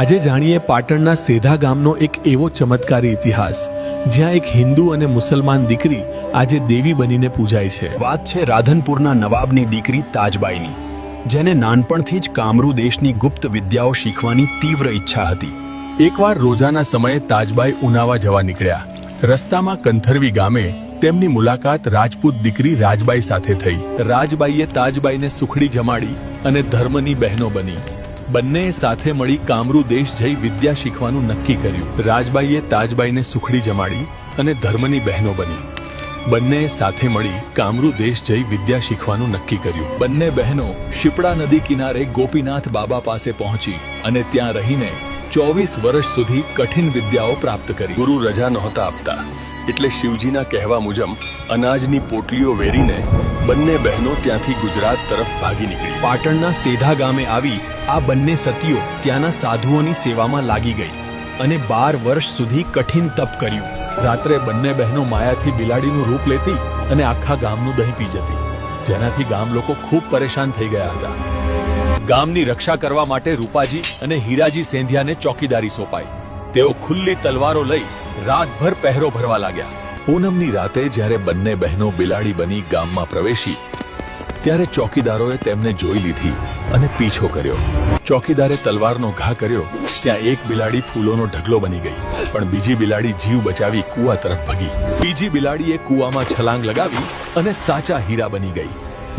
આજે જાણીએ પાટણના સેધા ગામનો એક એવો ચમત્કારી ઇતિહાસ જ્યાં એક હિન્દુ અને મુસલમાન દીકરી આજે દેવી બનીને પૂજાય છે। વાત છે રાધનપુરના નવાબની દીકરી તાજબાઈની, જેને નાનપણથી જ કામરૂ દેશની ગુપ્ત વિદ્યાઓ શીખવાની તીવ્ર ઈચ્છા હતી। એકવાર રોજાના સમયે તાજબાઈ ઉનાવા જવા નીકળ્યા। રસ્તામાં કંથરવી ગામે તેમની મુલાકાત રાજપૂત દીકરી રાજબાઈ સાથે થઈ। રાજબાઈએ તાજબાઈને સુખડી જમાડી અને ધર્મની બહેનો બની। બંનેએ સાથે મળી કામરૂ દેશ જઈ વિદ્યા શીખવાનું નક્કી કર્યું। રાજબાઈએ તાજબાઈને સુખડી જમાડી અને ધર્મની બહેનો બની। બંનેએ સાથે મળી કામરૂ દેશ જઈ વિદ્યા શીખવાનું નક્કી કર્યું। બંને બહેનો શિપડા નદી કિનારે ગોપીનાથ બાબા પાસે પહોંચી અને ત્યાં રહીને 24 વર્ષ સુધી કઠિન વિદ્યાઓ પ્રાપ્ત કરી। ગુરુ રજા નહોતા આપતા, એટલે શિવજીના કહેવા મુજબ અનાજની પોટલીઓ વેરીને બંને બહેનો ત્યાંથી ગુજરાત તરફ ભાગી નીકળી। પાટણના સેધા ગામે આવી આ બંને સતીઓ ત્યાંના સાધુઓની સેવામાં લાગી ગઈ અને 12 વર્ષ સુધી કઠિન તપ કર્યું। રાત્રે બંને બહેનો માયાથી બિલાડીનું રૂપ લેતી અને આખા ગામનું દહીં પી જતી, જેનાથી ગામ લોકો ખૂબ પરેશાન થઈ ગયા હતા। ગામની રક્ષા કરવા માટે રૂપાજી અને હીરાજી સેંધિયાને ચોકીદારી સોંપાઈ। તેઓ ખુલ્લી તલવારો લઈ રાતભર પહેરો ભરવા લાગ્યા। પૂનમની રાતે જ્યારે બંને બહેનો બિલાડી બની ગામમાં પ્રવેશી ત્યારે ચોકીદારોએ તેમને જોઈ લીધી અને પીછો કર્યો। ચોકીદારે તલવારનો ઘા કર્યો ત્યાં એક બિલાડી ફૂલોનો ઢગલો બની ગઈ, પણ બીજી બિલાડી જીવ બચાવી કૂવા તરફ ભાગી। બીજી બિલાડીએ કૂવામાં છલાંગ લગાવી અને સાચા હીરા બની ગઈ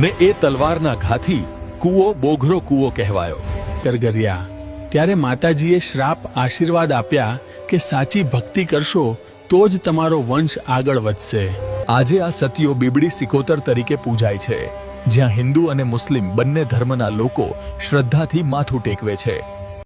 ને એ તલવારના ઘાથી કૂવો બોઘરો કૂવો કહેવાયો। કરગરિયા ત્યારે માતાજીએ શ્રાપ આશીર્વાદ આપ્યા કે સાચી ભક્તિ કરશો તો જ તમારો વંશ આગળ વધશે। આજે આ સતીઓ બીબડી સિકોતર તરીકે પૂજાય છે, જ્યાં હિન્દુ અને મુસ્લિમ બંને ધર્મના લોકો શ્રદ્ધાથી માથું ટેકવે છે।